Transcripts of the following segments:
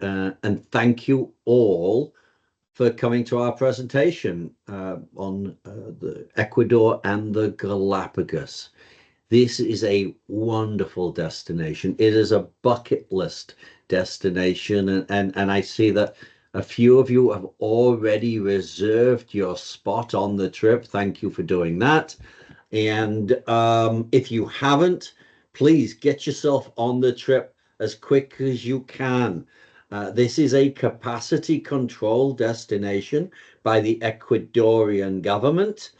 and thank you all for coming to our presentation on the Ecuador and the Galapagos. This is a wonderful destination. It is a bucket list destination, and I see that a few of you have already reserved your spot on the trip. Thank you for doing that. And if you haven't, please get yourself on the trip as quick as you can. This is a capacity control destination by the Ecuadorian government,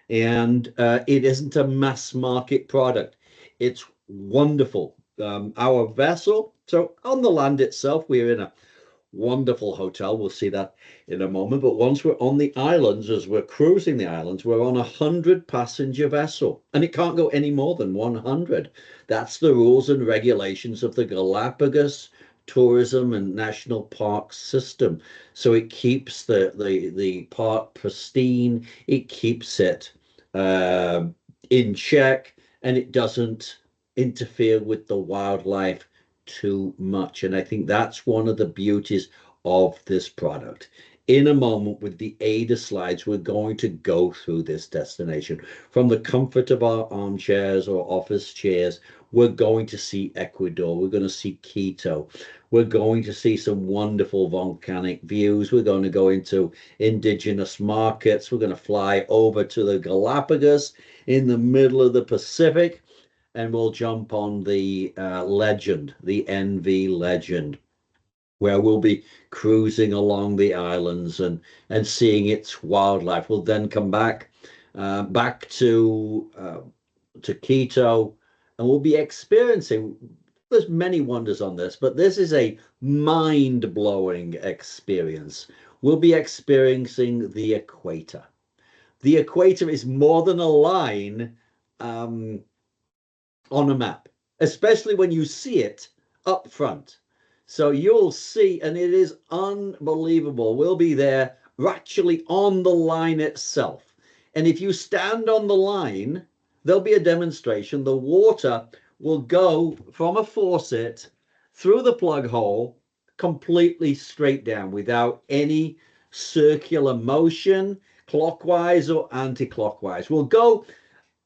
and it isn't a mass market product. It's wonderful. Our vessel, so on the land itself, we're in a wonderful hotel. We'll see that in a moment. But once we're on the islands, as we're cruising the islands, we're on 100-passenger vessel, and it can't go any more than 100. That's the rules and regulations of the Galapagos tourism and national park system. So it keeps the park pristine, it keeps it in check, and it doesn't interfere with the wildlife too much. And I think that's one of the beauties of this product. In a moment, with the ADA slides, we're going to go through this destination. From the comfort of our armchairs or office chairs, we're going to see Ecuador. We're going to see Quito. We're going to see some wonderful volcanic views. We're going to go into indigenous markets. We're going to fly over to the Galapagos in the middle of the Pacific, and we'll jump on the Legend, the NV Legend, where we'll be cruising along the islands and seeing its wildlife. We'll then come back to Quito, and we'll be experiencing. There's many wonders on this, but this is a mind-blowing experience. We'll be experiencing the equator. The equator is more than a line on a map, especially when you see it up front. So you'll see, and it is unbelievable. We'll be there actually on the line itself. And if you stand on the line, there'll be a demonstration. The water will go from a faucet through the plug hole completely straight down without any circular motion, clockwise or anti-clockwise. We'll go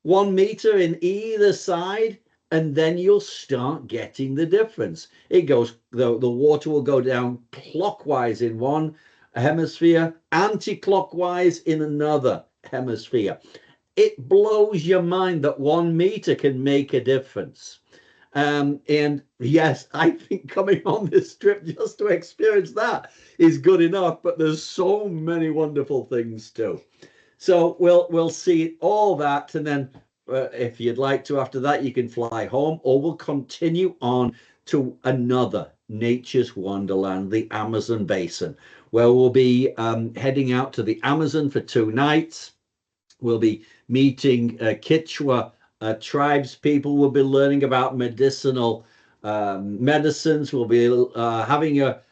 1 meter in either side, and then you'll start getting the difference. It goes, the water will go down clockwise in one hemisphere, anti-clockwise in another hemisphere. It blows your mind that 1 meter can make a difference. And yes, I think coming on this trip just to experience that is good enough, but there's so many wonderful things too. So we'll see all that, and then if you'd like to, after that, you can fly home, or we'll continue on to another nature's wonderland, the Amazon basin, where we'll be heading out to the Amazon for 2 nights. We'll be meeting Quechua tribes people. We'll be learning about medicinal medicines. We'll be having a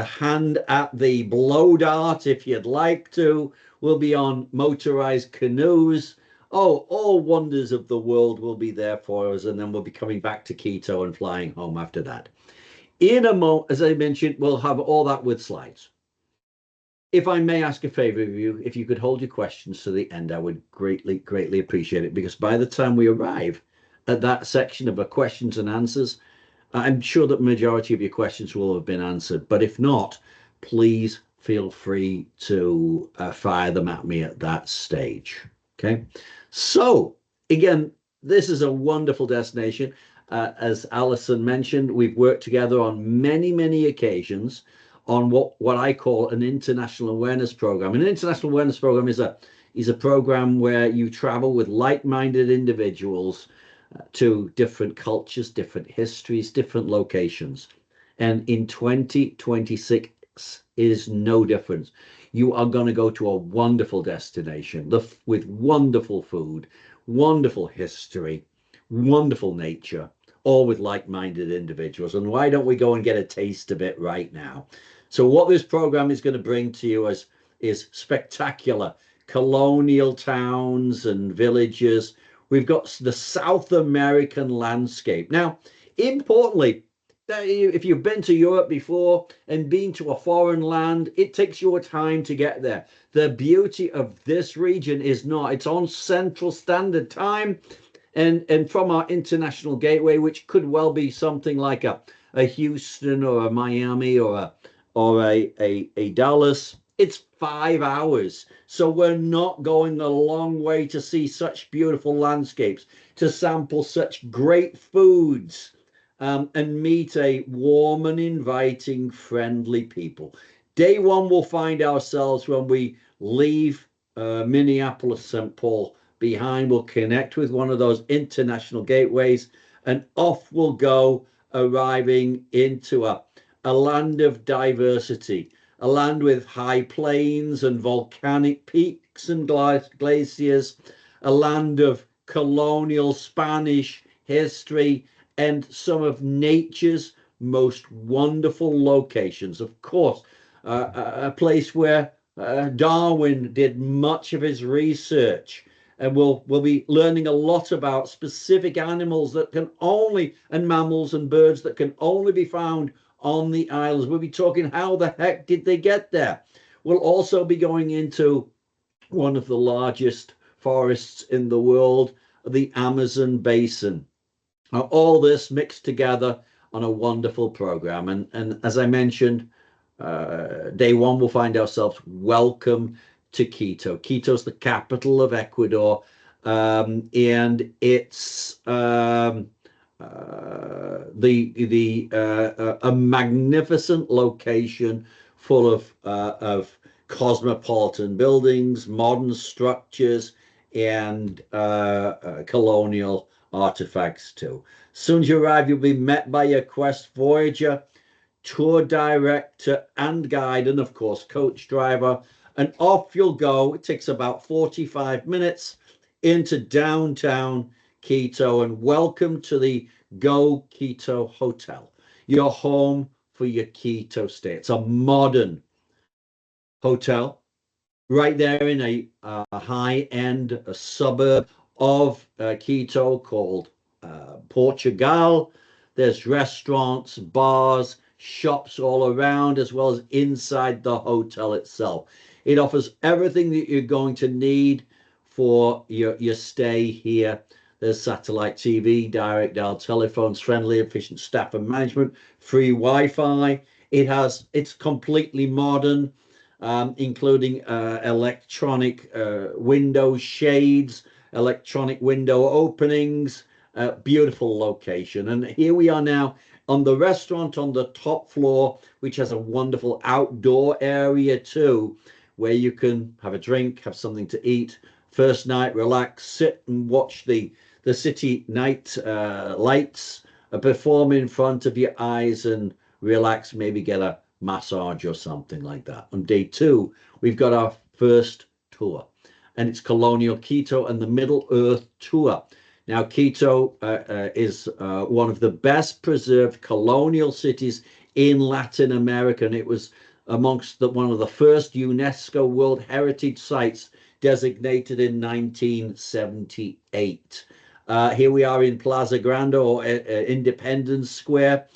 hand at the blow dart if you'd like to. We'll be on motorized canoes. Oh, all wonders of the world will be there for us, and then we'll be coming back to Quito and flying home after that. In a moment, as I mentioned, we'll have all that with slides. If I may ask a favor of you, if you could hold your questions to the end, I would greatly, greatly appreciate it, because by the time we arrive at that section of questions and answers, I'm sure that the majority of your questions will have been answered. But if not, please feel free to fire them at me at that stage. Okay. So again, this is a wonderful destination. As Alison mentioned, we've worked together on many, many occasions on what I call an international awareness program. An international awareness program is a program where you travel with like-minded individuals to different cultures, different histories, different locations. And in 2026 is no different. You are going to go to a wonderful destination with wonderful food, wonderful history, wonderful nature, all with like-minded individuals. And why don't we go and get a taste of it right now? So what this program is going to bring to you is spectacular colonial towns and villages. We've got the South American landscape. Now, importantly, if you've been to Europe before and been to a foreign land, it takes your time to get there. The beauty of this region is not, it's on Central Standard Time, and from our international gateway, which could well be something like a Houston or a Miami or a Dallas, it's 5 hours. So we're not going a long way to see such beautiful landscapes, to sample such great foods, and meet a warm and inviting, friendly people. Day one, we'll find ourselves when we leave Minneapolis, St. Paul behind. We'll connect with one of those international gateways, and off we'll go, arriving into a land of diversity, a land with high plains and volcanic peaks and glaciers, a land of colonial Spanish history, and some of nature's most wonderful locations. Of course, a place where Darwin did much of his research, and we'll be learning a lot about specific animals that can only, and mammals and birds that can only be found on the islands. We'll be talking how the heck did they get there. We'll also be going into one of the largest forests in the world, the Amazon basin. All this mixed together on a wonderful program. And as I mentioned, day one, we'll find ourselves welcome to Quito. Quito's the capital of Ecuador, and it's a magnificent location full of cosmopolitan buildings, modern structures, and colonial artifacts too. As soon as you arrive, you'll be met by your Quest Voyager, tour director and guide, and of course, coach driver. And off you'll go. It takes about 45 minutes into downtown Quito. And welcome to the Go Quito Hotel, your home for your Quito stay. It's a modern hotel right there in a high-end suburb of Quito called Portugal. There's restaurants, bars, shops all around, as well as inside the hotel itself. It offers everything that you're going to need for your stay here. There's satellite TV, direct dial telephones, friendly, efficient staff and management, free Wi-Fi. It's completely modern, including electronic window shades, electronic window openings, beautiful location. And here we are now on the restaurant on the top floor, which has a wonderful outdoor area too, where you can have a drink, have something to eat. First night, relax, sit and watch the city night lights perform in front of your eyes, and relax, maybe get a massage or something like that. On day two, we've got our first tour, and it's Colonial Quito and the Middle Earth Tour. Now, Quito is one of the best preserved colonial cities in Latin America, and it was amongst one of the first UNESCO World Heritage Sites designated in 1978. Here we are in Plaza Grande, or Independence Square.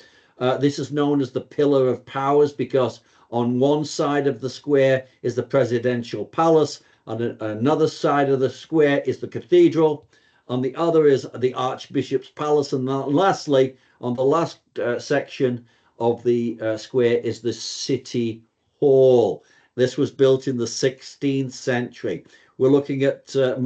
This is known as the Pillar of Powers because on one side of the square is the presidential palace, on another side of the square is the cathedral, on the other is the Archbishop's Palace, and lastly, on the last section of the square is the City Hall. This was built in the 16th century. We're looking at the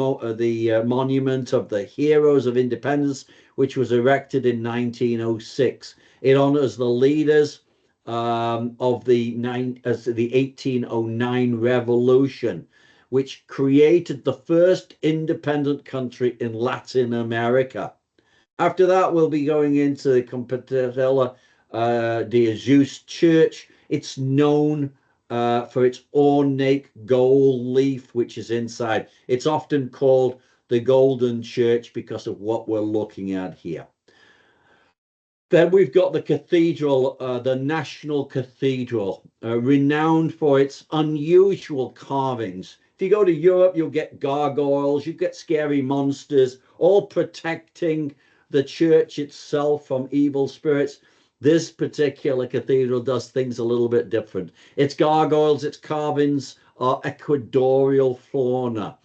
Monument of the Heroes of Independence, which was erected in 1906. It honors the leaders of the 1809 revolution, which created the first independent country in Latin America. After that, we'll be going into the Compostela de Jesus Church. It's known for its ornate gold leaf, which is inside. It's often called the Golden Church because of what we're looking at here. Then we've got the cathedral, the National Cathedral, renowned for its unusual carvings. If you go to Europe, you'll get gargoyles, you get scary monsters, all protecting the church itself from evil spirits. This particular cathedral does things a little bit different. Its gargoyles, its carvings are equatorial fauna,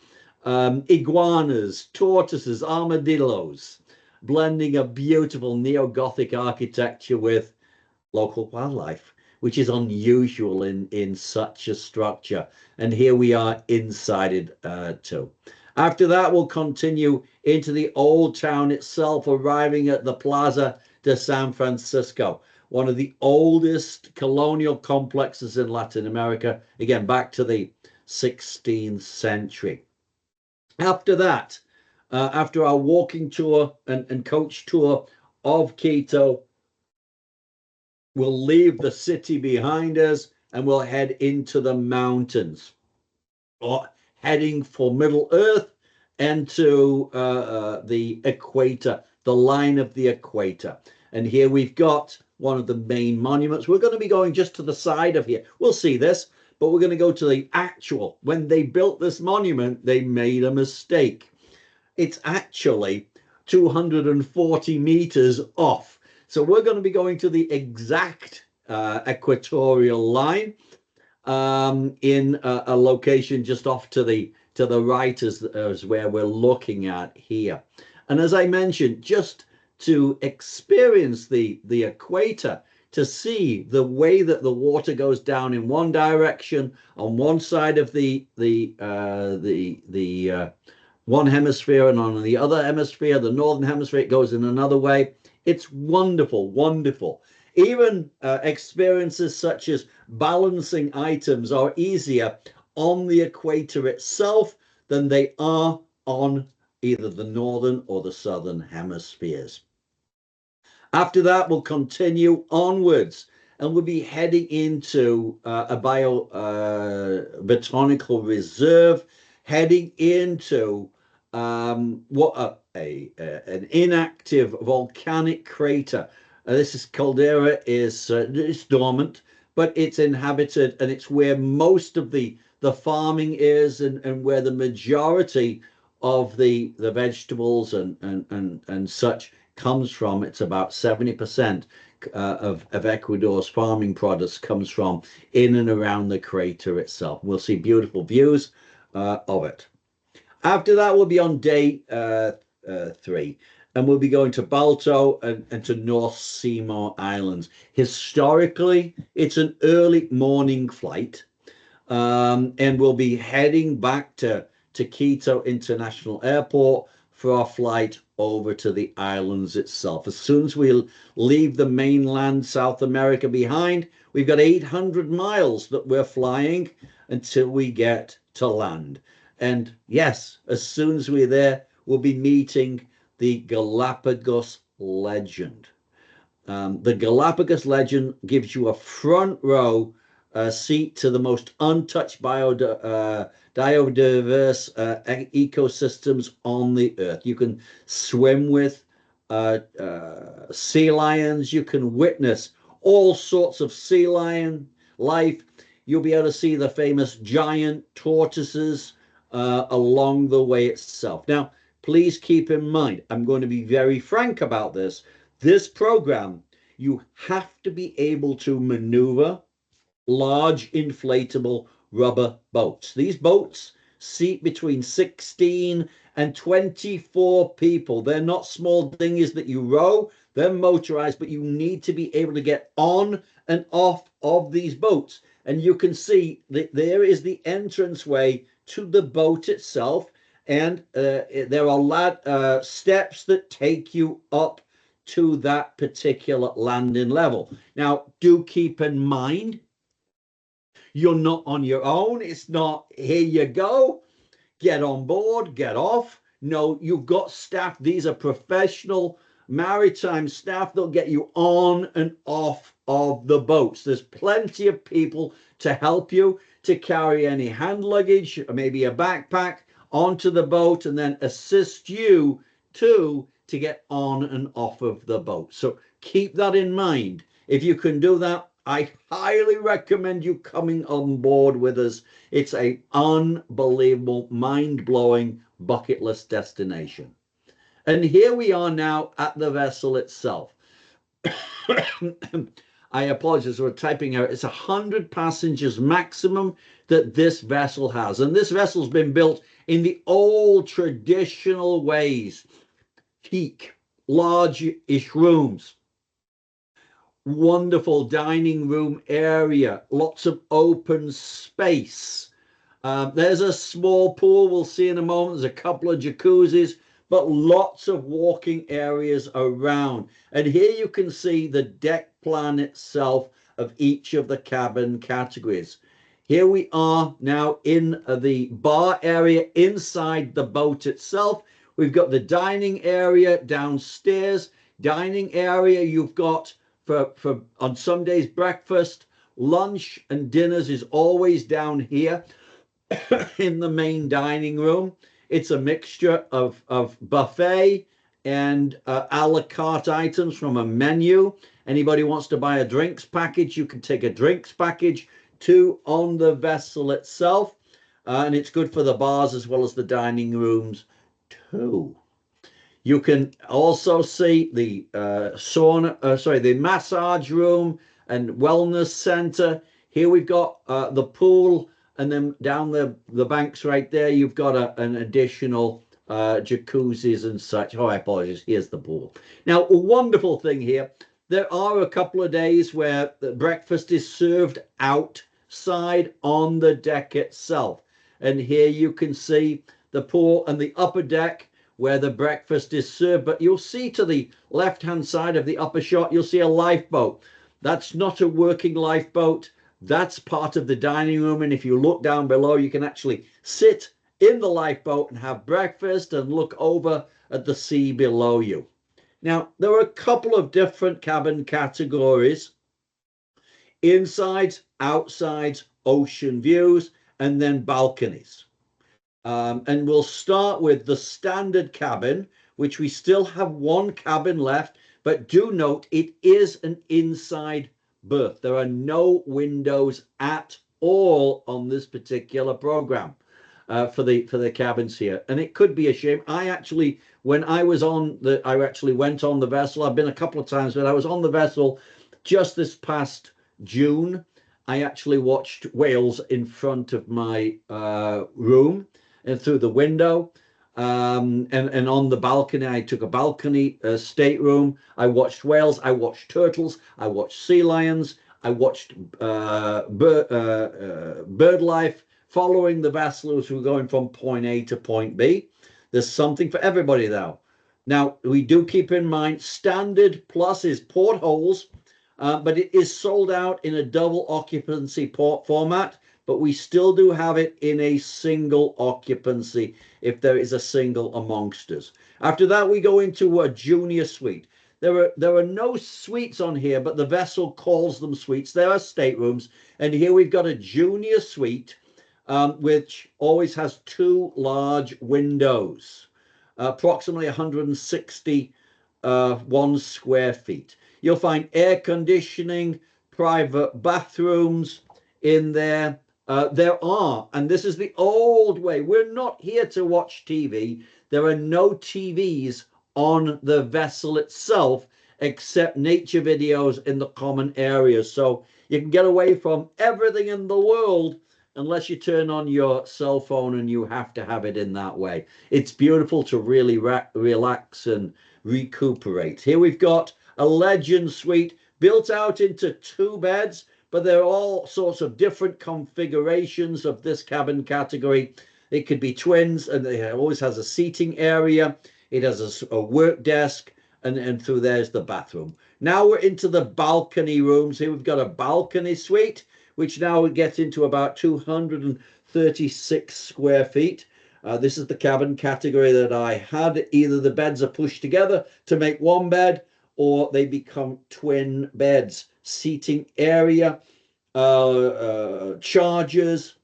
iguanas, tortoises, armadillos, blending a beautiful neo-Gothic architecture with local wildlife, which is unusual in such a structure. And here we are inside it too. After that, we'll continue into the old town itself, arriving at the Plaza de San Francisco, one of the oldest colonial complexes in Latin America, again, back to the 16th century. After that, after our walking tour and coach tour of Quito, we'll leave the city behind us and we'll head into the mountains, or heading for Middle Earth and to the equator, the line of the equator. And here we've got one of the main monuments. We're going to be going just to the side of here. We'll see this, but we're going to go to the actual. When they built this monument, they made a mistake. It's actually 240 meters off. So we're going to be going to the exact equatorial line in a location just off to the right as where we're looking at here. And as I mentioned, just to experience the equator, to see the way that the water goes down in one direction on one side of the one hemisphere, and on the other hemisphere, the northern hemisphere, it goes in another way. It's wonderful, wonderful. Even experiences such as balancing items are easier on the equator itself than they are on either the northern or the southern hemispheres. After that, we'll continue onwards and we'll be heading into a botanical reserve, heading into what an inactive volcanic crater. This caldera is it's dormant, but it's inhabited, and it's where most of the farming is, and where the majority of the vegetables and such comes from. It's about 70% of Ecuador's farming products comes from in and around the crater itself. We'll see beautiful views of it. After that, we'll be on day 3, and we'll be going to Balto and to North Seymour Islands. Historically, it's an early morning flight, and we'll be heading back to Quito International Airport for our flight over to the islands itself. As soon as we leave the mainland South America behind, we've got 800 miles that we're flying until we get to land. And yes, as soon as we're there, we'll be meeting the Galapagos legend. The Galapagos legend gives you a front row seat to the most untouched biodiverse ecosystems on the earth. You can swim with sea lions. You can witness all sorts of sea lion life. You'll be able to see the famous giant tortoises along the way itself. Now, please keep in mind, I'm going to be very frank about this. This program, you have to be able to maneuver large inflatable rubber boats. These boats seat between 16 and 24 people. They're not small dinghies that you row. They're motorized, but you need to be able to get on and off of these boats. And you can see that there is the entranceway to the boat itself, and there are steps that take you up to that particular landing level. Now, do keep in mind, you're not on your own. It's not, here you go, get on board, get off. No, you've got staff. These are professional maritime staff. They'll get you on and off of the boats. There's plenty of people to help you, to carry any hand luggage, or maybe a backpack onto the boat, and then assist you to get on and off of the boat. So keep that in mind. If you can do that, I highly recommend you coming on board with us. It's an unbelievable, mind-blowing bucket list destination. And here we are now at the vessel itself. I apologize for typing out. It's 100 passengers maximum that this vessel has. And this vessel's been built in the old traditional ways. Teak, large-ish rooms, wonderful dining room area, lots of open space. There's a small pool we'll see in a moment. There's a couple of jacuzzis, but lots of walking areas around. And here you can see the deck plan itself of each of the cabin categories. Here we are now in the bar area inside the boat itself. We've got the dining area downstairs. Dining area, you've got for on some days breakfast, lunch, and dinners is always down here in the main dining room. It's a mixture of buffet and a la carte items from a menu. Anybody wants to buy a drinks package, you can take a drinks package too on the vessel itself. And it's good for the bars as well as the dining rooms too. You can also see the the massage room and wellness center. Here we've got the pool, and then down the banks right there, you've got an additional jacuzzis and such. Oh, I apologize. Here's the pool. Now, a wonderful thing here, there are a couple of days where the breakfast is served outside on the deck itself. And here you can see the pool and the upper deck where the breakfast is served. But you'll see to the left-hand side of the upper shot, you'll see a lifeboat. That's not a working lifeboat. That's part of the dining room. And if you look down below, you can actually sit in the lifeboat and have breakfast and look over at the sea below you. Now, there are a couple of different cabin categories: insides, outsides, ocean views, and then balconies. And we'll start with the standard cabin, which we still have one cabin left, but do note it is an inside berth. There are no windows at all on this particular program for the cabins here, and it could be a shame. I actually, when I was on the, I actually went on the vessel. I've been a couple of times, but I was on the vessel just this past June. I actually watched whales in front of my room and through the window. And on the balcony, I took a balcony stateroom. I watched whales, I watched turtles, I watched sea lions, I watched bird life following the vessel as we're going from point A to point B. There's something for everybody now. Now, we do keep in mind, standard plus is portholes, but it is sold out in a double occupancy port format. But we still do have it in a single occupancy if there is a single amongst us. After that, we go into a junior suite. There are no suites on here, but the vessel calls them suites. There are staterooms, and here we've got a junior suite, which always has two large windows, approximately 161 square feet. You'll find air conditioning, private bathrooms in there. There are, and this is the old way, we're not here to watch TV. There are no TVs on the vessel itself except nature videos in the common areas. So you can get away from everything in the world unless you turn on your cell phone, and you have to have it in that way. It's beautiful to really relax and recuperate. Here we've got a legend suite built out into two beds, but there are all sorts of different configurations of this cabin category. It could be twins, and it always has a seating area. It has a work desk, and through there's the bathroom. Now we're into the balcony rooms. Here we've got a balcony suite, which now gets into about 236 square feet. This is the cabin category that I had. Either the beds are pushed together to make one bed, or they become twin beds. Seating area, chargers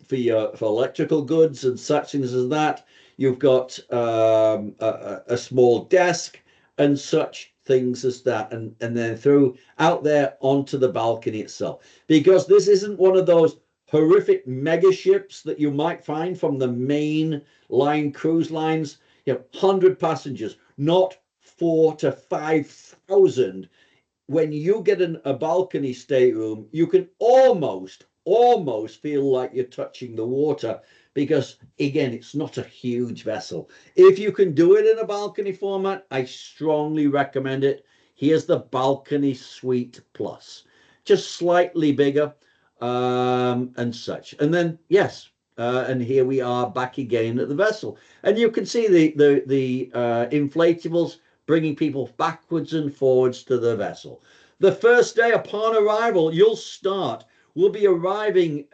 for electrical goods and such things as that. You've got a small desk and such things as that, and then through out there onto the balcony itself. Because this isn't one of those horrific mega ships that you might find from the main line cruise lines. 100 passengers, not 4,000 to 5,000 when you get a balcony stateroom, you can almost feel like you're touching the water because, again, it's not a huge vessel. If you can do it in a balcony format, I strongly recommend it. Here's the Balcony Suite Plus, just slightly bigger and such. And then, yes, and here we are back again at the vessel. And you can see the inflatables bringing people backwards and forwards to the vessel. The first day upon arrival, we'll be arriving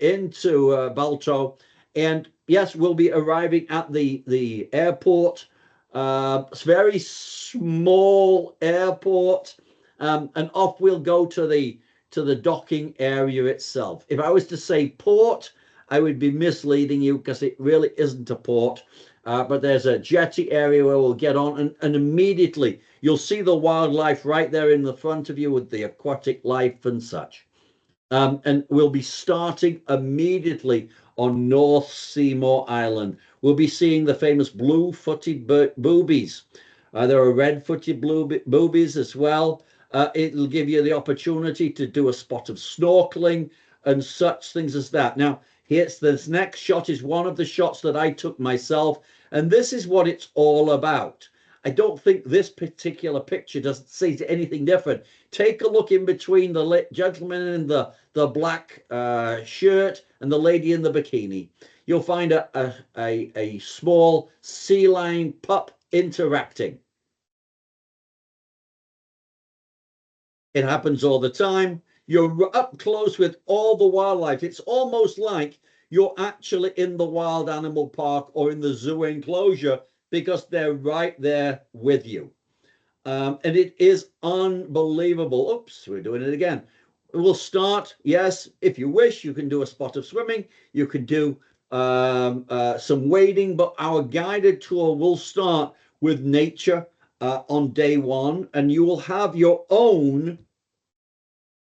into Balto, and yes, we'll be arriving at the airport. It's a very small airport, and off we'll go to the docking area itself. If I was to say port, I would be misleading you because it really isn't a port. But there's a jetty area where we'll get on, and immediately you'll see the wildlife right there in the front of you with the aquatic life and such. And we'll be starting immediately on North Seymour Island. We'll be seeing the famous blue-footed boobies. There are red-footed boobies as well. It'll give you the opportunity to do a spot of snorkeling and such things as that. Now, this next shot is one of the shots that I took myself, and this is what it's all about. I don't think this particular picture doesn't say anything different. Take a look in between the gentleman in the black shirt and the lady in the bikini. You'll find a small sea lion pup interacting. It happens all the time. You're up close with all the wildlife. It's almost like you're actually in the wild animal park or in the zoo enclosure because they're right there with you. And it is unbelievable. Oops, we're doing it again. We'll start, yes, if you wish, you can do a spot of swimming. You can do some wading, but our guided tour will start with nature on day one, and you will have your own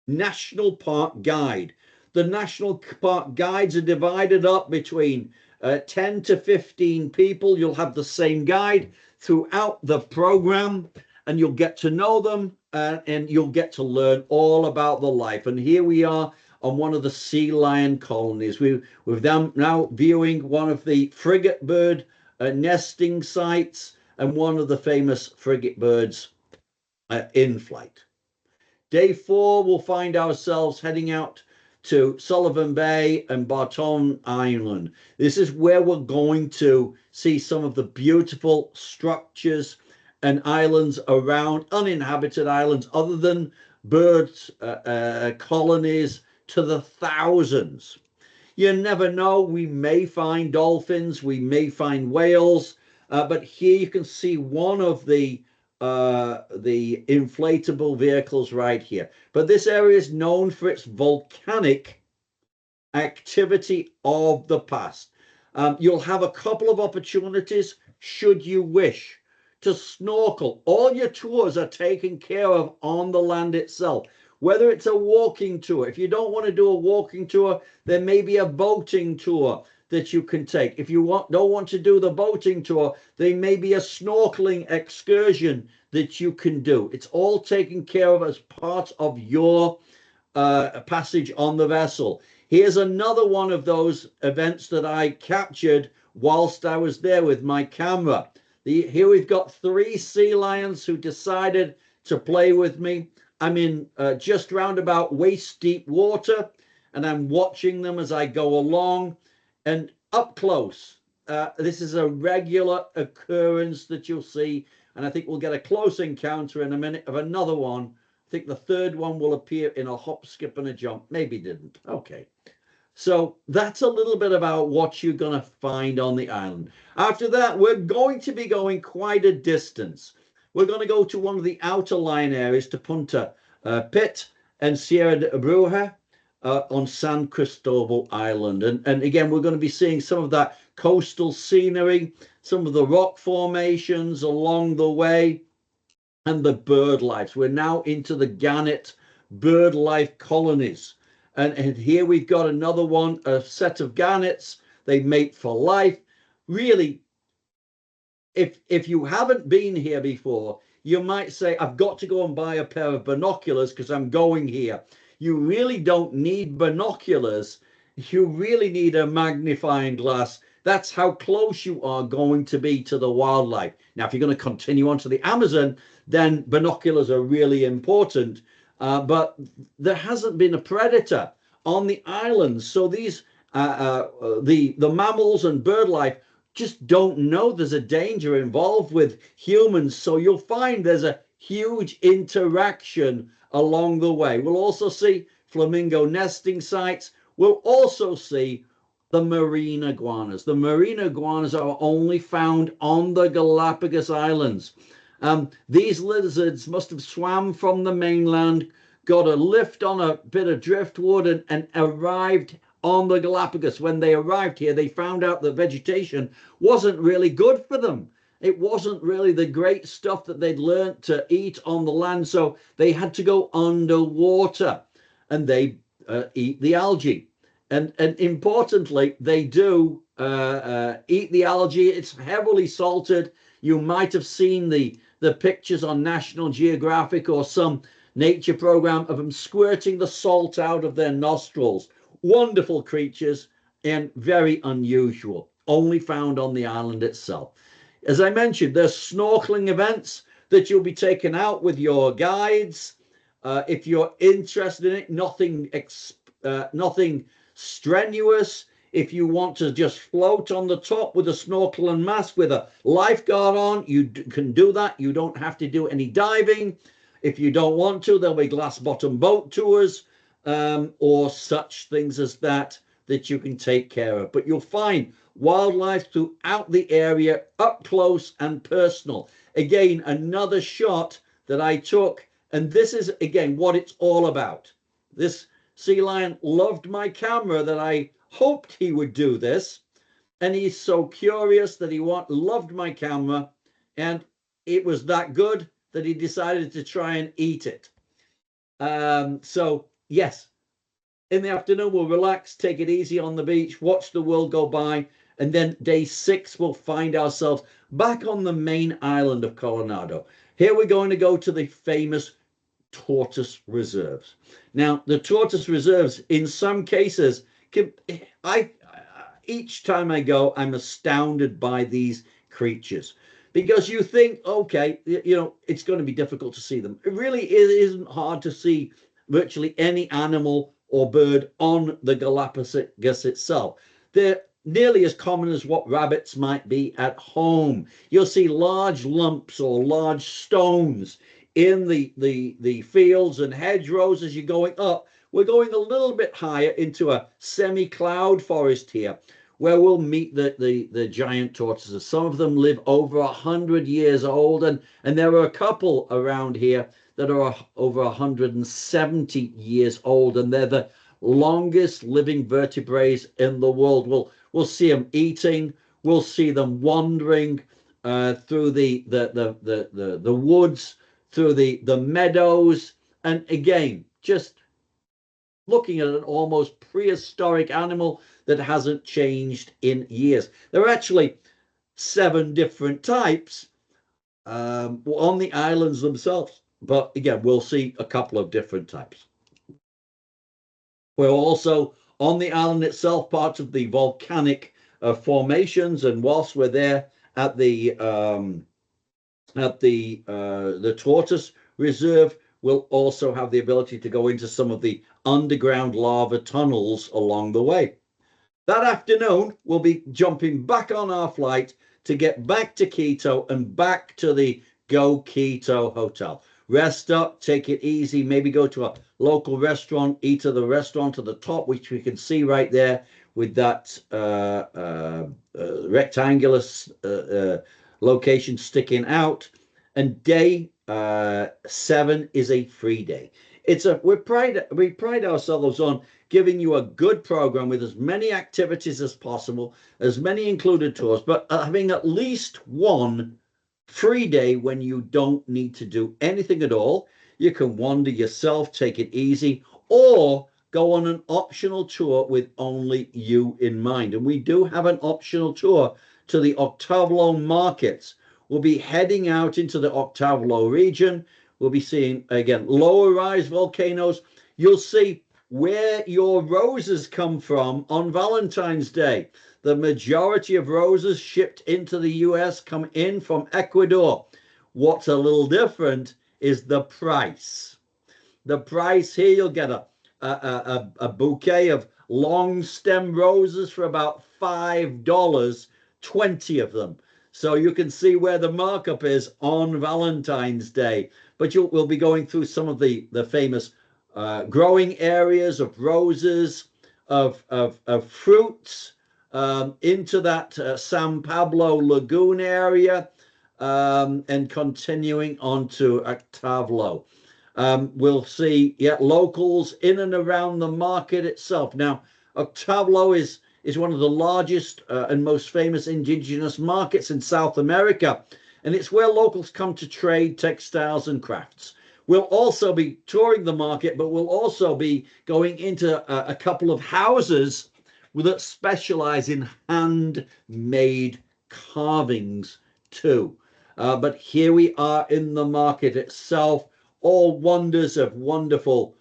national park guide. The national park guides are divided up between 10 to 15 people. You'll have the same guide throughout the program, and you'll get to know them, and you'll get to learn all about the life. And here we are on one of the sea lion colonies. We've now viewing one of the frigate bird nesting sites and one of the famous frigate birds in flight. Day 4, we'll find ourselves heading out to Sullivan Bay and Barton Island. This is where we're going to see some of the beautiful structures and islands around, uninhabited islands, other than birds colonies to the thousands. You never know, we may find dolphins, we may find whales, but here you can see one of the inflatable vehicles right here. But this area is known for its volcanic activity of the past. You'll have a couple of opportunities should you wish to snorkel. All your tours are taken care of on the land itself. Whether it's a walking tour, if you don't want to do a walking tour, there may be a boating tour that you can take. If you don't want to do the boating tour, there may be a snorkeling excursion that you can do. It's all taken care of as part of your passage on the vessel. Here's another one of those events that I captured whilst I was there with my camera. Here we've got 3 sea lions who decided to play with me. I'm in just round about waist deep water, and I'm watching them as I go along. And up close, this is a regular occurrence that you'll see. And I think we'll get a close encounter in a minute of another one. I think the third one will appear in a hop, skip, and a jump. Maybe didn't. Okay. So that's a little bit about what you're going to find on the island. After that, we're going to be going quite a distance. We're going to go to one of the outer line areas to Punta Pitt and Sierra de Bruja. On San Cristobal Island. And again, we're going to be seeing some of that coastal scenery, some of the rock formations along the way, and the bird life. We're now into the gannet bird life colonies. And here we've got another one, a set of gannets. They mate for life. Really, if you haven't been here before, you might say, I've got to go and buy a pair of binoculars because I'm going here. You really don't need binoculars. You really need a magnifying glass. That's how close you are going to be to the wildlife. Now, if you're going to continue on to the Amazon, then binoculars are really important. But there hasn't been a predator on the islands. So the mammals and bird life just don't know there's a danger involved with humans. So you'll find there's a huge interaction along the way. We'll also see flamingo nesting sites. We'll also see the marine iguanas. The marine iguanas are only found on the Galapagos Islands. These lizards must have swam from the mainland, got a lift on a bit of driftwood, and arrived on the Galapagos. When they arrived here, they found out that vegetation wasn't really good for them. It wasn't really the great stuff that they'd learned to eat on the land, so they had to go underwater, and they eat the algae. And importantly, they do eat the algae. It's heavily salted. You might have seen the pictures on National Geographic or some nature program of them squirting the salt out of their nostrils. Wonderful creatures and very unusual, only found on the island itself. As I mentioned, there's snorkeling events that you'll be taken out with your guides. If you're interested in it, nothing strenuous. If you want to just float on the top with a snorkel and mask with a lifeguard on, you can do that. You don't have to do any diving. If you don't want to, there'll be glass bottom boat tours or such things as that you can take care of. But you'll find wildlife throughout the area, up close and personal. Again, another shot that I took, and this is, again, what it's all about. This sea lion loved my camera that I hoped he would do this, and he's so curious that he loved my camera, and it was that good that he decided to try and eat it. So yes, in the afternoon we'll relax, take it easy on the beach, watch the world go by, and then day 6 we'll find ourselves back on the main island of Coronado. Here we're going to go to the famous tortoise reserves. Now, the tortoise reserves, in some cases, each time I go, I'm astounded by these creatures, because you think, okay, it's going to be difficult to see them. It really isn't hard to see virtually any animal or bird on the Galapagos itself. They're nearly as common as what rabbits might be at home. You'll see large lumps or large stones in the fields and hedgerows as you're going up. We're going a little bit higher into a semi-cloud forest here, where we'll meet the giant tortoises. Some of them live over 100 years old, and there are a couple around here that are over 170 years old, and they're the longest living vertebrates in the world. We'll see them eating. We'll see them wandering through the woods, through the meadows, and again, just looking at an almost prehistoric animal that hasn't changed in years. There are actually 7 different types on the islands themselves, but again, we'll see a couple of different types. We're also on the island itself, part of the volcanic formations, and whilst we're there at the tortoise reserve, we'll also have the ability to go into some of the underground lava tunnels along the way. That afternoon, we'll be jumping back on our flight to get back to Quito and back to the Go Quito Hotel. Rest up, take it easy, maybe go to a local restaurant, eat at the restaurant at the top, which we can see right there with that rectangular location sticking out. And day 7 is a free day. We pride ourselves on giving you a good program with as many activities as possible, as many included tours, but having at least one free day when you don't need to do anything at all. You can wander yourself, take it easy, or go on an optional tour with only you in mind. And we do have an optional tour to the Octavlo markets, We'll be heading out into the Octavlo region. We'll be seeing, again, lower rise volcanoes. You'll see where your roses come from on Valentine's Day. The majority of roses shipped into the US come in from Ecuador. What's a little different is the price. The price here, you'll get a bouquet of long stem roses for about $5, 20 of them. So you can see where the markup is on Valentine's Day. But we'll be going through some of the famous growing areas of roses, of fruits, into that San Pablo Lagoon area, and continuing on to Octavlo. We'll see, locals in and around the market itself. Now, Octavlo is one of the largest and most famous indigenous markets in South America, and it's where locals come to trade textiles and crafts. We'll also be touring the market, but we'll also be going into a couple of houses that specialize in handmade carvings too. But here we are in the market itself, all wonders of wonderful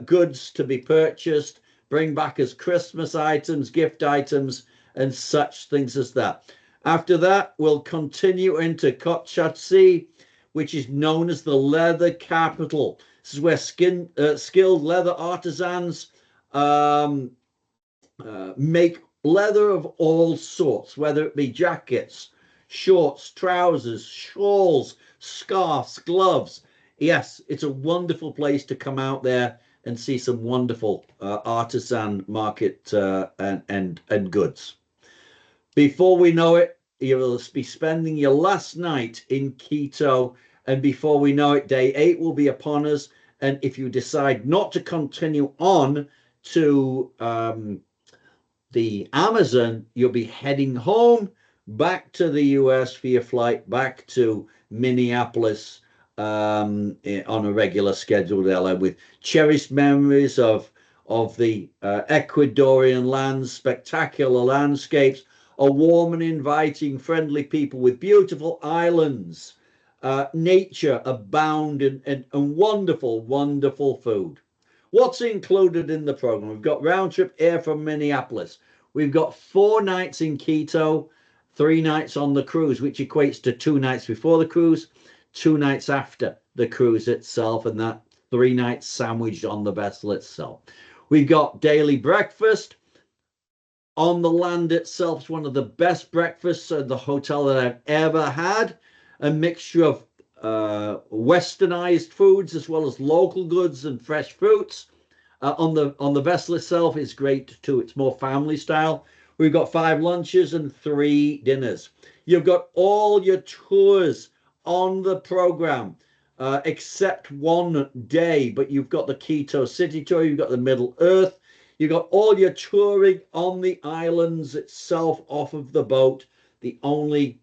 goods to be purchased, bring back as Christmas items, gift items, and such things as that. After that, we'll continue into Cochachí, which is known as the leather capital. This is where skilled leather artisans make leather of all sorts, whether it be jackets, shorts, trousers, shawls, scarves, gloves. Yes, it's a wonderful place to come out there and see some wonderful artisan market and goods. Before we know it, you'll be spending your last night in Quito, and before we know it, day 8 will be upon us. And if you decide not to continue on to the Amazon, you'll be heading home back to the US for your flight back to Minneapolis on a regular scheduled airline, with cherished memories of the Ecuadorian lands, spectacular landscapes, a warm and inviting, friendly people with beautiful islands, nature abound, and wonderful, wonderful food. What's included in the program? We've got round trip air from Minneapolis. We've got 4 nights in Quito, 3 nights on the cruise, which equates to 2 nights before the cruise, 2 nights after the cruise itself, and that 3 nights sandwiched on the vessel itself. We've got daily breakfast on the land itself. It's one of the best breakfasts at the hotel that I've ever had. A mixture of westernized foods as well as local goods and fresh fruits. On the vessel itself is great too. It's more family style. We've got 5 lunches and 3 dinners. You've got all your tours on the program, except one day, but you've got the Quito City tour, you've got the Middle Earth, you've got all your touring on the islands itself off of the boat. The only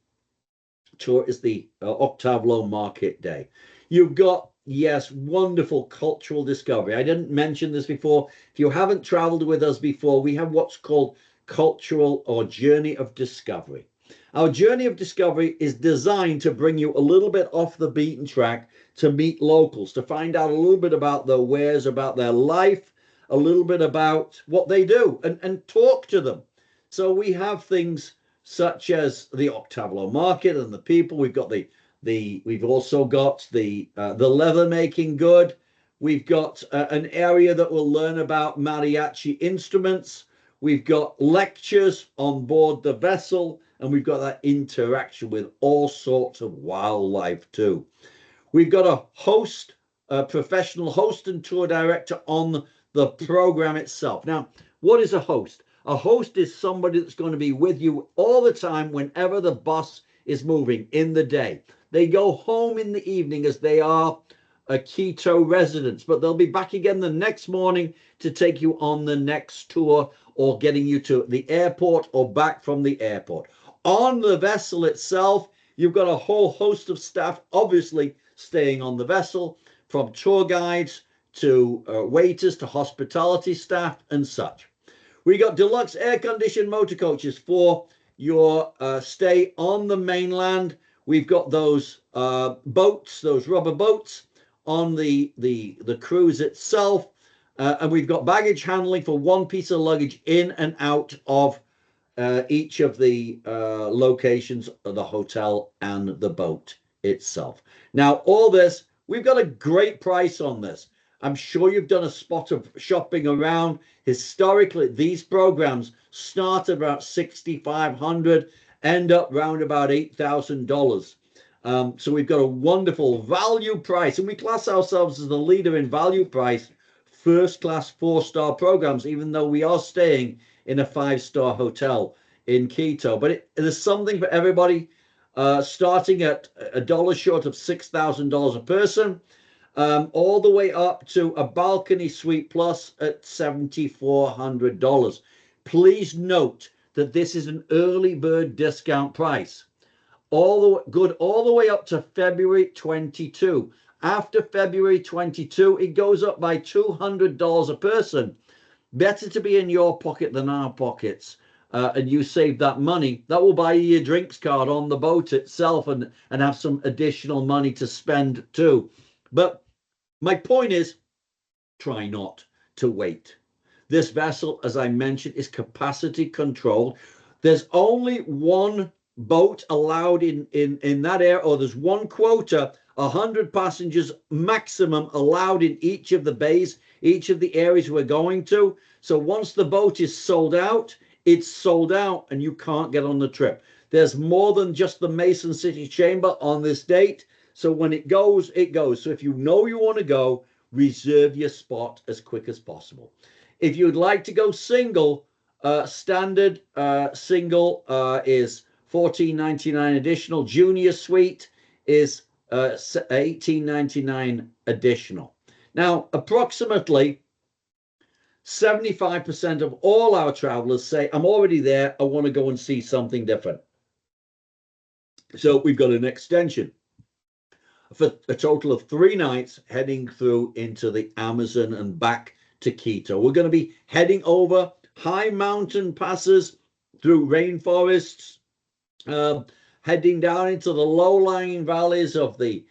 tour is the Octavlo Market Day. You've got, yes, wonderful cultural discovery. I didn't mention this before. If you haven't traveled with us before, we have what's called cultural or journey of discovery. Our journey of discovery is designed to bring you a little bit off the beaten track, to meet locals, to find out a little bit about their wares, about their life, a little bit about what they do, and talk to them. So we have things such as the Octavlo Market and the people. We've got we've also got the leather making good. We've got an area that will learn about mariachi instruments. We've got lectures on board the vessel, and we've got that interaction with all sorts of wildlife too. We've got a host, a professional host and tour director on the program itself. Now, what is a host? A host is somebody that's going to be with you all the time whenever the bus is moving in the day. They go home in the evening as they are a Quito residents, but they'll be back again the next morning to take you on the next tour, or getting you to the airport or back from the airport. On the vessel itself, you've got a whole host of staff, obviously staying on the vessel, from tour guides to waiters to hospitality staff and such. We got deluxe air-conditioned motor coaches for your stay on the mainland, We've got those boats, those rubber boats on the cruise itself. And we've got baggage handling for one piece of luggage in and out of each of the locations of the hotel and the boat itself. Now, all this, we've got a great price on this. I'm sure you've done a spot of shopping around. Historically, these programs start at about $6,500, end up round about $8,000. So we've got a wonderful value price, and we class ourselves as the leader in value price, first class 4-star programs, even though we are staying in a 5-star hotel in Quito. But there's something for everybody, starting at a dollar short of $6,000 a person, all the way up to a balcony suite plus at $7,400. Please note that this is an early bird discount price. All the way up to February 22. After February 22, it goes up by $200 a person. Better to be in your pocket than our pockets. And you save that money. That will buy you your drinks card on the boat itself and have some additional money to spend too. But my point is, try not to wait. This vessel, as I mentioned, is capacity controlled. There's only one boat allowed in that area, or there's one quota, 100 passengers maximum allowed in each of the bays, each of the areas we're going to. So once the boat is sold out, it's sold out and you can't get on the trip. There's more than just the Mason City Chamber on this date. So when it goes, it goes. So if you know you want to go, reserve your spot as quick as possible. If you'd like to go single, standard single is $14.99 additional. Junior suite is $18.99 additional. Now, approximately 75% of all our travelers say, I'm already there, I want to go and see something different. So we've got an extension for a total of 3 nights heading through into the Amazon and back to Quito. We're going to be heading over high mountain passes through rainforests, heading down into the low-lying valleys of the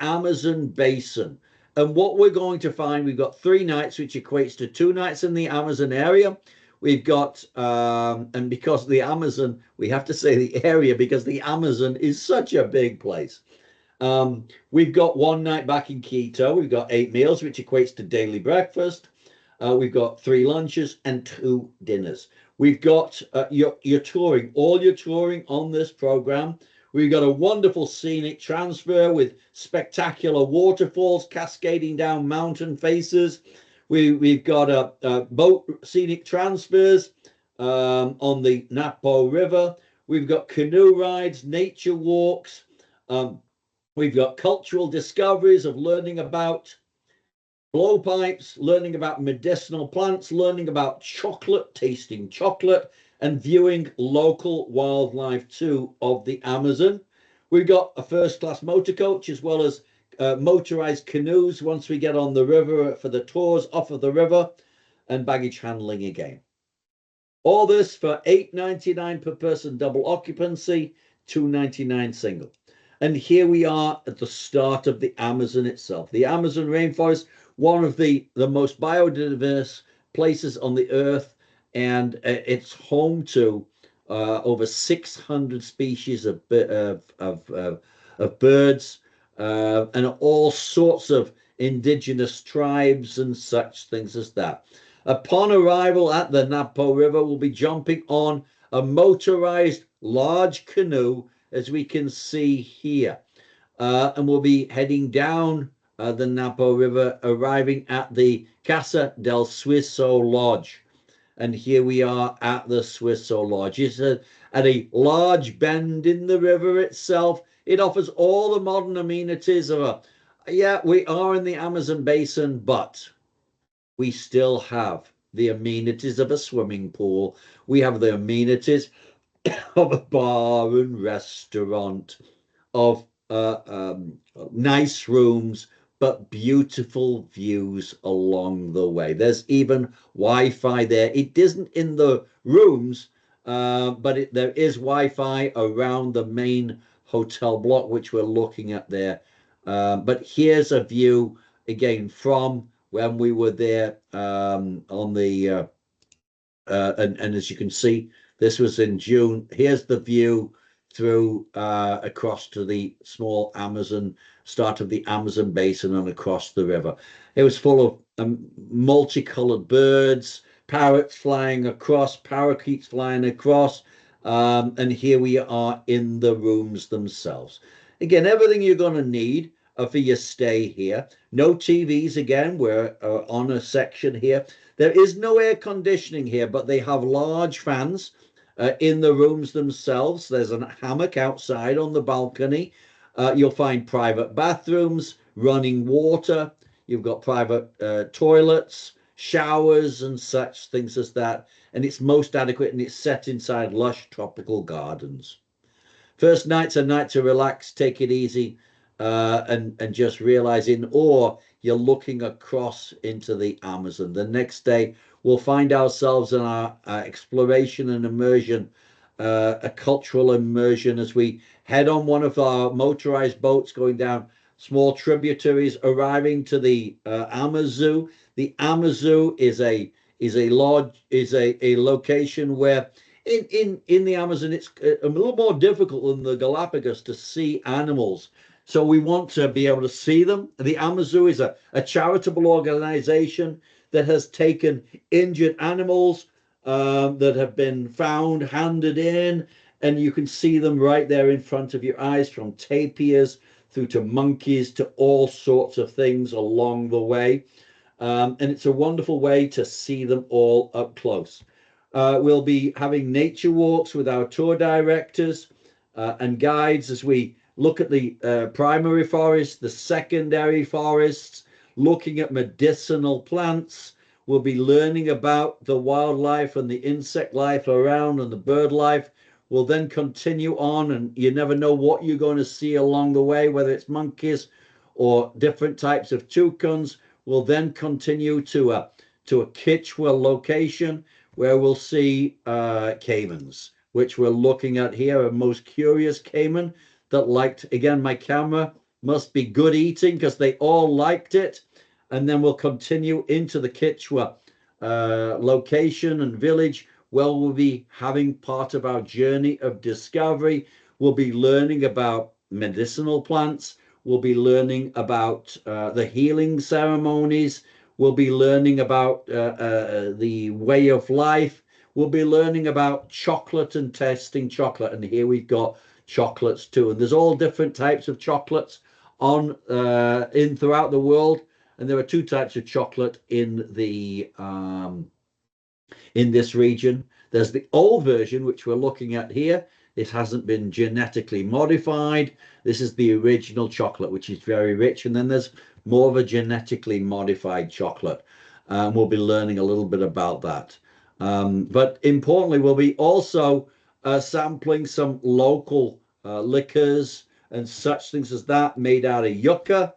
Amazon basin. And what we're going to find, we've got 3 nights, which equates to 2 nights in the Amazon area. We've got, and because the Amazon, we have to say the area, because the Amazon is such a big place. We've got 1 night back in Quito. We've got 8 meals, which equates to daily breakfast. We've got 3 lunches and 2 dinners. We've got your touring, all your touring on this program. We've got a wonderful scenic transfer with spectacular waterfalls cascading down mountain faces. We've got a boat scenic transfers on the Napo River. We've got canoe rides, nature walks. We've got cultural discoveries of learning about blowpipes, learning about medicinal plants, learning about chocolate, tasting chocolate, and viewing local wildlife too of the Amazon. We've got a first-class motor coach as well as motorized canoes once we get on the river for the tours off of the river, and baggage handling again. All this for $8.99 per person double occupancy, $2.99 single. And here we are at the start of the Amazon itself. The Amazon rainforest, one of the most biodiverse places on the earth, and it's home to over 600 species of birds and all sorts of indigenous tribes and such things as that. Upon arrival at the Napo River, we'll be jumping on a motorized large canoe, as we can see here. And we'll be heading down the Napo River, arriving at the Casa del Suizo Lodge. And here we are at the Suizo Lodge. It's at a large bend in the river itself. It offers all the modern amenities of yeah, we are in the Amazon basin, but we still have the amenities of a swimming pool. We have the amenities of a bar and restaurant, of nice rooms, but beautiful views along the way. There's even Wi-Fi there. It isn't in the rooms, but there is Wi-Fi around the main hotel block, which we're looking at there. But here's a view again from when we were there on the and as you can see, this was in June. Here's the view through across to the small Amazon, start of the Amazon basin and across the river. It was full of multicolored birds, parrots flying across, parakeets flying across. And here we are in the rooms themselves. Again, everything you're going to need for your stay here. No TVs again. We're on a section here. There is no air conditioning here, but they have large fans in the rooms themselves. There's a hammock outside on the balcony. You'll find private bathrooms, running water. You've got private toilets, showers, and such things as that. And it's most adequate, and it's set inside lush tropical gardens. First night's a night to relax, take it easy, and just realize in awe you're looking across into the Amazon. The next day, we'll find ourselves in our exploration and immersion, a cultural immersion as we head on one of our motorized boats going down small tributaries, arriving to the Amazon. The Amazon is a lodge, is a location where in the Amazon, it's a little more difficult than the Galapagos to see animals. So we want to be able to see them. The Amazon is a charitable organization that has taken injured animals that have been found, handed in, and you can see them right there in front of your eyes, from tapirs through to monkeys to all sorts of things along the way. And it's a wonderful way to see them all up close. We'll be having nature walks with our tour directors and guides as we look at the primary forests, the secondary forests, looking at medicinal plants. We'll be learning about the wildlife and the insect life around and the bird life. We'll then continue on, and you never know what you're going to see along the way, whether it's monkeys or different types of toucans. We'll then continue to a Kichwa location where we'll see caimans, which we're looking at here, a most curious caiman that liked, again, my camera must be good eating because they all liked it. And then we'll continue into the Kichwa location and village where we'll be having part of our journey of discovery. We'll be learning about medicinal plants. We'll be learning about the healing ceremonies. We'll be learning about the way of life. We'll be learning about chocolate and testing chocolate. And here we've got chocolates too. And there's all different types of chocolates on in throughout the world. And there are two types of chocolate in the in this region. There's the old version, which we're looking at here. This hasn't been genetically modified. This is the original chocolate, which is very rich. And then there's more of a genetically modified chocolate. We'll be learning a little bit about that. But importantly, we'll be also sampling some local liquors and such things as that made out of yucca.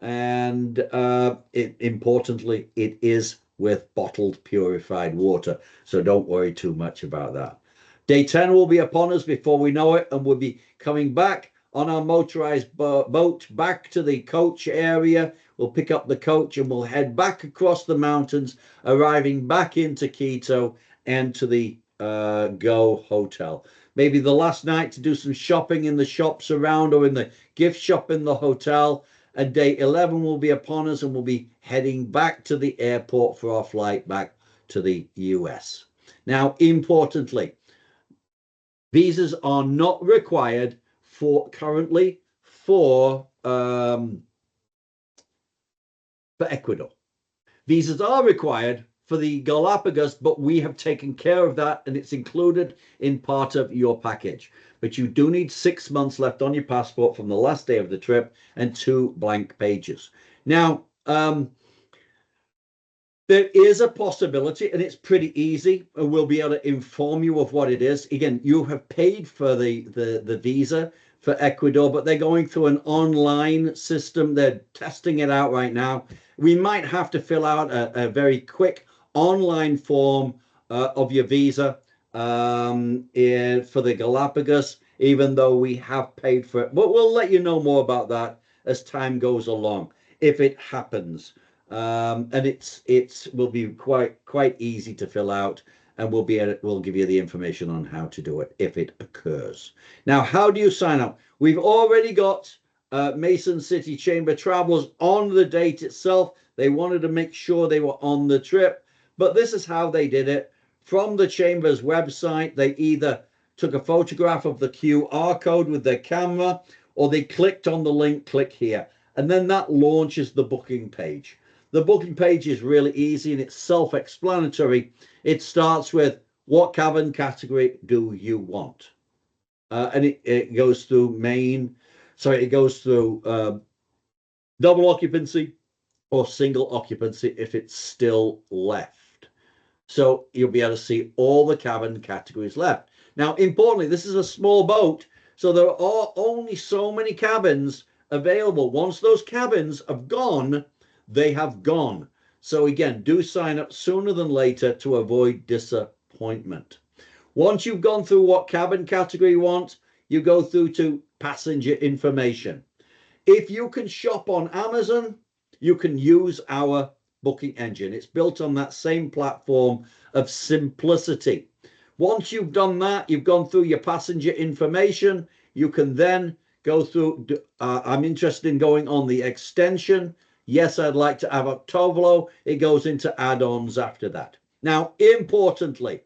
And importantly, it is with bottled purified water. So don't worry too much about that. Day 10 will be upon us before we know it, and we'll be coming back on our motorized boat back to the coach area. We'll pick up the coach and we'll head back across the mountains, arriving back into Quito and to the Go Hotel. Maybe the last night to do some shopping in the shops around or in the gift shop in the hotel. And day 11 will be upon us, and we'll be heading back to the airport for our flight back to the US. Now, importantly, visas are not required currently for Ecuador. Visas are required for the Galapagos, but we have taken care of that, and it's included in part of your package. But you do need 6 months left on your passport from the last day of the trip and 2 blank pages. Now, there is a possibility, and it's pretty easy, and we'll be able to inform you of what it is. Again, you have paid for the visa for Ecuador, but they're going through an online system. They're testing it out right now. We might have to fill out a very quick online form of your visa for the Galapagos. even though we have paid for it. But we'll let you know more about that as time goes along, if it happens. And it's will be quite easy to fill out, and we'll give you the information on how to do it if it occurs. Now, how do you sign up? We've already got Mason City Chamber travelers on the date itself. They wanted to make sure they were on the trip, but this is how they did it. From the Chamber's website, they either took a photograph of the QR code with their camera, or they clicked on the link, click here, and then that launches the booking page. The booking page is really easy and it's self-explanatory. It starts with, what cabin category do you want? And it goes through it goes through double occupancy or single occupancy if it's still left. So you'll be able to see all the cabin categories left. Now, importantly, this is a small boat, so there are only so many cabins available. Once those cabins have gone, they have gone. So again, do sign up sooner than later to avoid disappointment. Once you've gone through what cabin category you want, you go through to passenger information. If you can shop on Amazon, you can use our booking engine. It's built on that same platform of simplicity. Once you've done that, you've gone through your passenger information, you can then go through, I'm interested in going on the extension. Yes, I'd like to have Octovolo. It goes into add-ons after that. Now, importantly,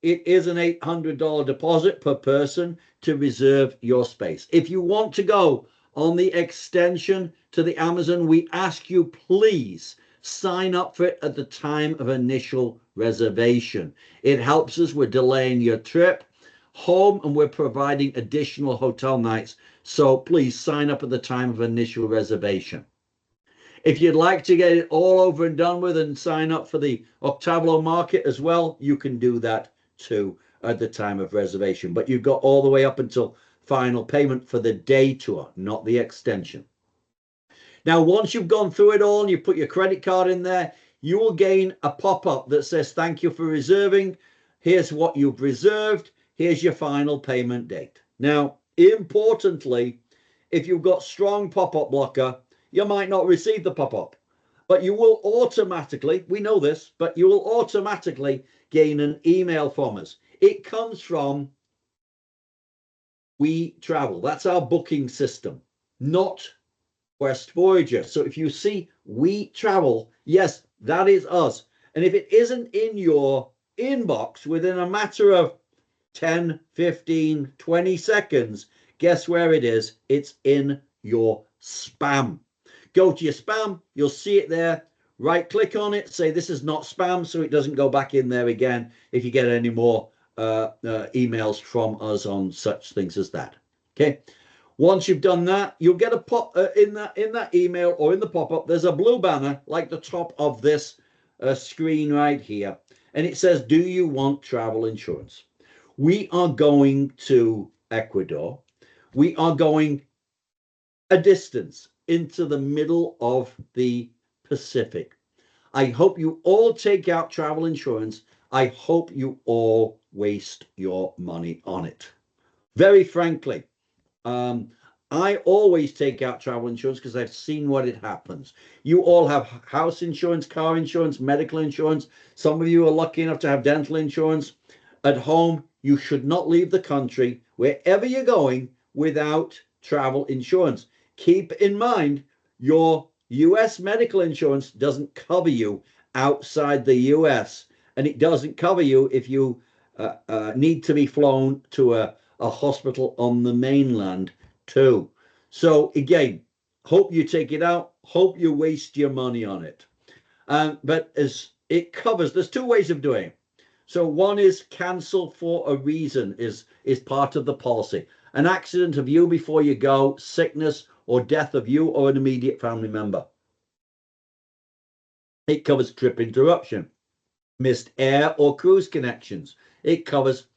it is an $800 deposit per person to reserve your space. If you want to go on the extension to the Amazon, we ask you, please sign up for it at the time of initial reservation. It helps us. We're delaying your trip home and we're providing additional hotel nights. So please sign up at the time of initial reservation. If you'd like to get it all over and done with and sign up for the Octavolo market as well, you can do that too at the time of reservation. But you've got all the way up until final payment for the day tour, not the extension. Now, once you've gone through it all and you put your credit card in there, you will gain a pop-up that says, thank you for reserving. Here's what you've reserved. Here's your final payment date. Now, importantly, if you've got strong pop-up blocker, you might not receive the pop-up, but you will automatically, we know this, but you will automatically gain an email from us. It comes from We Travel. That's our booking system, not Quest Voyager. So if you see We Travel, yes, that is us. And if it isn't in your inbox within a matter of 10, 15, 20 seconds, guess where it is? It's in your spam. Go to your spam, you'll see it there. Right click on it, say this is not spam, so it doesn't go back in there again if you get any more emails from us on such things as that. Okay. Once you've done that, you'll get a pop in that email or in the pop-up. There's a blue banner like the top of this screen right here, and it says, do you want travel insurance? We are going to Ecuador. We are going a distance into the middle of the Pacific. I hope you all take out travel insurance. I hope you all waste your money on it. Very frankly, I always take out travel insurance because I've seen what it happens. You all have house insurance, car insurance, medical insurance. Some of you are lucky enough to have dental insurance. At home, you should not leave the country, wherever you're going, without travel insurance. Keep in mind, your US medical insurance doesn't cover you outside the US, and it doesn't cover you if you need to be flown to a hospital on the mainland too. So again, hope you take it out, hope you waste your money on it. But as it covers, there's two ways of doing it. So one is cancel for a reason is part of the policy. An accident of you before you go, sickness or death of you or an immediate family member. It covers trip interruption, missed air or cruise connections. It covers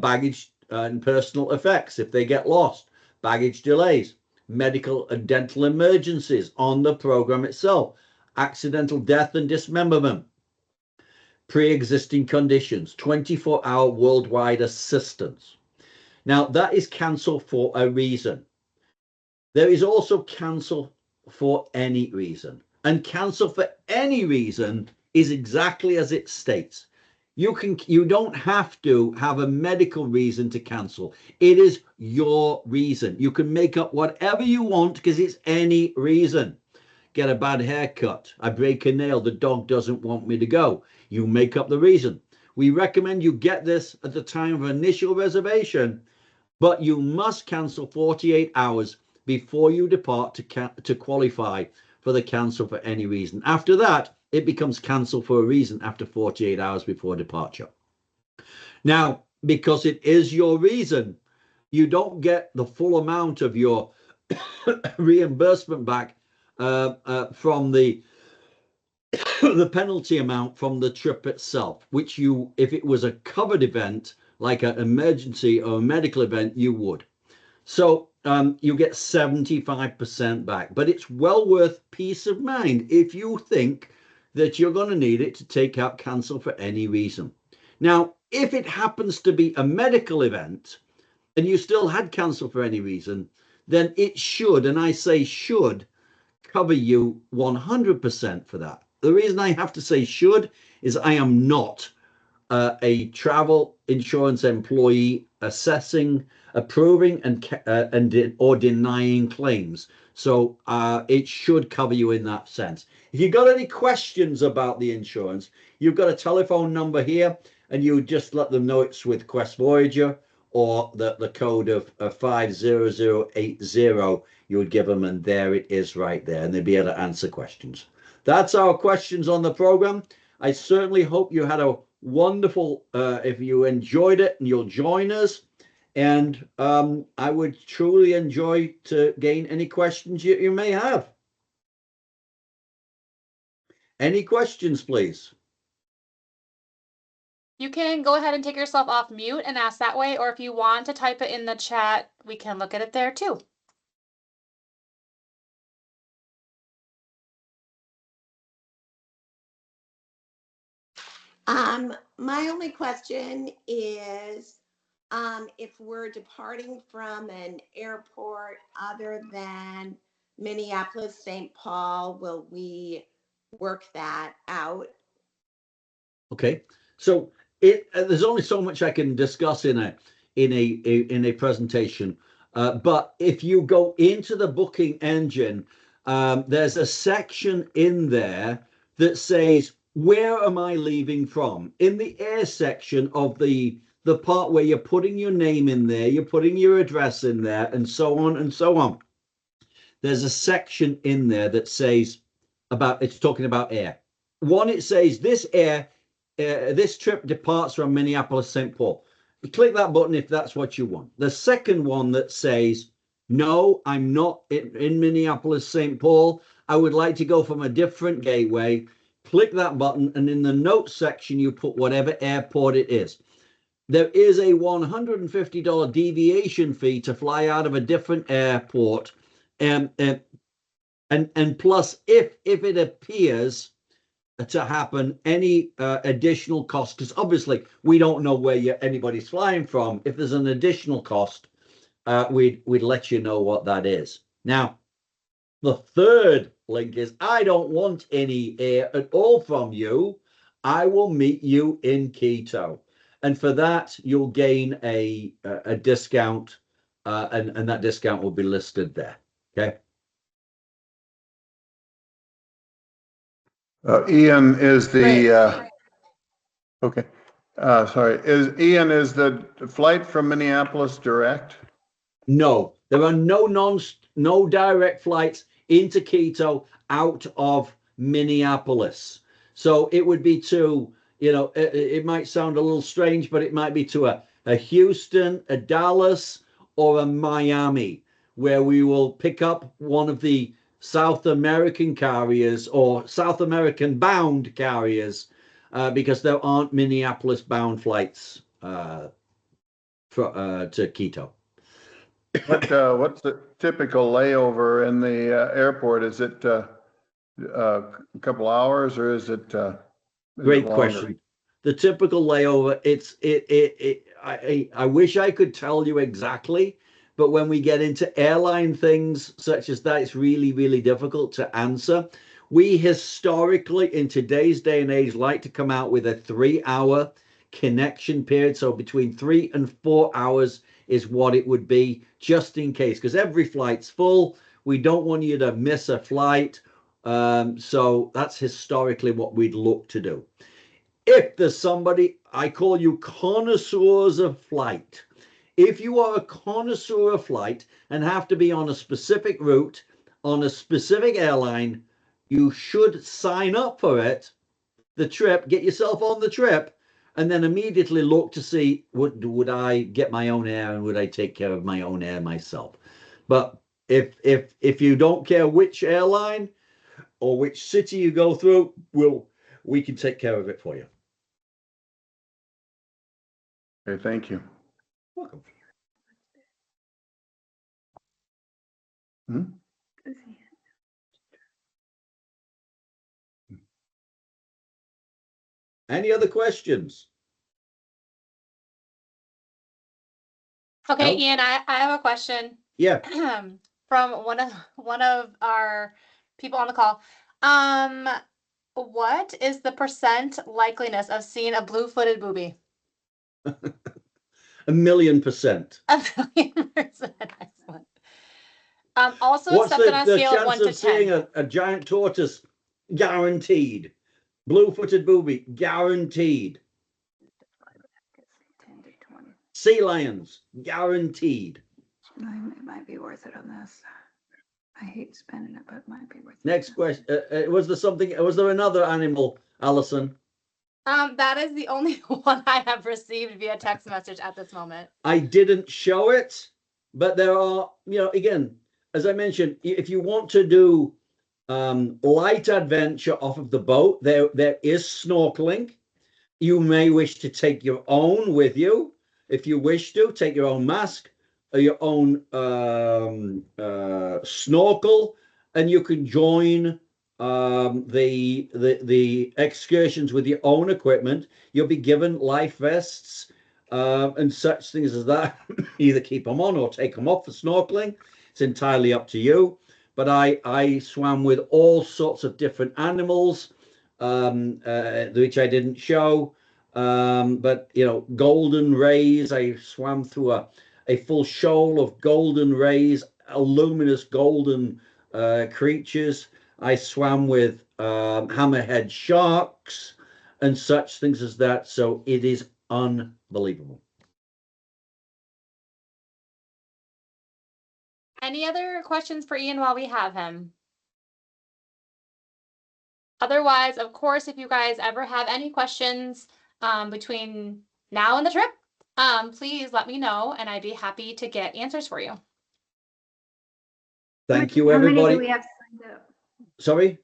baggage and personal effects if they get lost, baggage delays, medical and dental emergencies on the program itself, accidental death and dismemberment, pre-existing conditions, 24-hour worldwide assistance. Now, that is cancel for a reason. There is also cancel for any reason. And cancel for any reason is exactly as it states. You don't have to have a medical reason to cancel. It is your reason. You can make up whatever you want because it's any reason. Get a bad haircut. I break a nail. The dog doesn't want me to go. You make up the reason. We recommend you get this at the time of initial reservation, but you must cancel 48 hours before you depart to qualify for the cancel for any reason. After that, it becomes cancel for a reason after 48 hours before departure. Now, because it is your reason, you don't get the full amount of your reimbursement back from the the penalty amount from the trip itself, which you, if it was a covered event, like an emergency or a medical event, you would. So you get 75% back, but it's well worth peace of mind if you think that you're going to need it to take out cancel for any reason. Now, if it happens to be a medical event and you still had cancel for any reason, then it should, and I say should, cover you 100% for that. The reason I have to say should is I am not a travel insurance employee assessing, approving, and or denying claims. So it should cover you in that sense. If you've got any questions about the insurance, you've got a telephone number here, and you just let them know it's with Quest Voyager or the code of 50080. You would give them, and there it is right there, and they'd be able to answer questions. That's our questions on the program. I certainly hope you had a wonderful, if you enjoyed it, and you'll join us. And I would truly enjoy to gain any questions you may have. Any questions, please? You can go ahead and take yourself off mute and ask that way, or if you want to type it in the chat, we can look at it there too. My only question is, if we're departing from an airport other than Minneapolis, St. Paul, will we work that out? Okay, so there's only so much I can discuss in a presentation, but if you go into the booking engine, there's a section in there that says, where am I leaving from? In the air section of the part where you're putting your name in there, you're putting your address in there, and so on and so on. There's a section in there that says it's talking about air. One, it says this trip departs from Minneapolis, St. Paul. You click that button if that's what you want. The second one that says, no, I'm not in Minneapolis, St. Paul. I would like to go from a different gateway. Click that button, and in the notes section, you put whatever airport it is. There is a $150 deviation fee to fly out of a different airport. And plus, if it appears to happen, any additional cost, because obviously we don't know where anybody's flying from. If there's an additional cost, we'd let you know what that is. Now, the third link is, I don't want any air at all from you. I will meet you in Quito. And for that, you'll gain a discount, and that discount will be listed there. Okay. Ian is the okay. Sorry, Ian is the flight from Minneapolis direct? No, there are no direct flights into Quito out of Minneapolis. So it would be to, it might sound a little strange, but it might be to a Houston, a Dallas, or a Miami, where we will pick up one of the South American carriers or South American bound carriers, because there aren't Minneapolis bound flights to Quito. What's the typical layover in the airport? Is it a couple hours, or is it Great question. The typical layover, I wish I could tell you exactly, but when we get into airline things such as that, it's really, really difficult to answer. We historically, in today's day and age, like to come out with a 3-hour connection period. So between 3 and 4 hours is what it would be, just in case, because every flight's full. We don't want you to miss a flight. So that's historically what we'd look to do. If there's somebody, I call you connoisseurs of flight. If you are a connoisseur of flight and have to be on a specific route, on a specific airline, you should sign up for it, the trip, get yourself on the trip, and then immediately look to see, would I get my own air and would I take care of my own air myself? But if you don't care which airline or which city you go through, we can take care of it for you. Okay, thank you. Welcome. Hmm? Any other questions? Okay, Else? Ian, I have a question. Yeah. From one of our people on the call. What is the percent likeliness of seeing a blue-footed booby? 1,000,000%. 1,000,000%. Excellent. Also What's accepted on a the scale of chance 1 to of seeing 10. a giant tortoise? Guaranteed. Blue-footed booby, guaranteed. 10 to 20. Sea lions, guaranteed. It might be worth it on this. I hate spending it, but it might be worth it. Next question. Was there another animal, Alison? That is the only one I have received via text message at this moment. I didn't show it, but there are, again, as I mentioned, if you want to do light adventure off of the boat, there is snorkeling. You may wish to take your own with you. If you wish to, take your own mask or your own snorkel, and you can join the excursions with your own equipment. You'll be given life vests and such things as that. Either keep them on or take them off for snorkeling. It's entirely up to you. But I swam with all sorts of different animals, which I didn't show. But golden rays. I swam through a full shoal of golden rays, luminous golden creatures. I swam with hammerhead sharks and such things as that. So it is unbelievable. Any other questions for Ian while we have him? Otherwise, of course, if you guys ever have any questions between now and the trip, please let me know and I'd be happy to get answers for you. Thank you, everybody. How many do we have signed up? Sorry?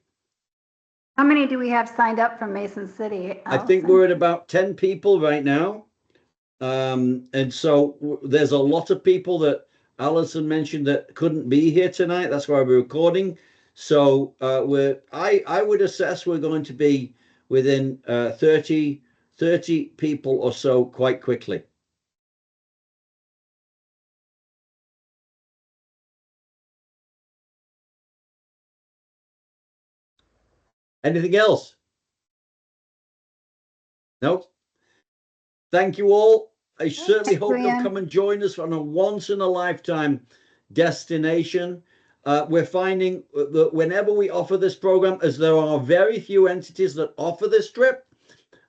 How many do we have signed up from Mason City? I think we're at about 10 people right now. And so there's a lot of people that Alison mentioned that couldn't be here tonight. That's why we're recording. So I would assess we're going to be within 30 people or so quite quickly. Anything else? No? Thank you all. I certainly hope you'll come and join us on a once-in-a-lifetime destination. We're finding that whenever we offer this program, as there are very few entities that offer this trip,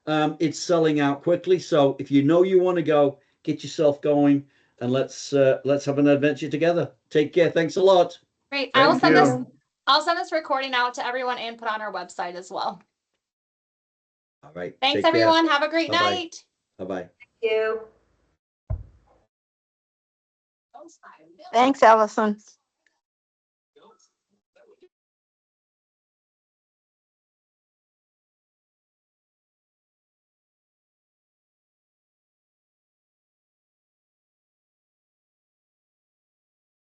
it's selling out quickly. So if you know you want to go, get yourself going, and let's have an adventure together. Take care. Thanks a lot. Great. Thank you. I'll send this recording out to everyone and put on our website as well. All right. Thanks, everyone. Have a great night. Bye-bye. You. Thanks, Allison.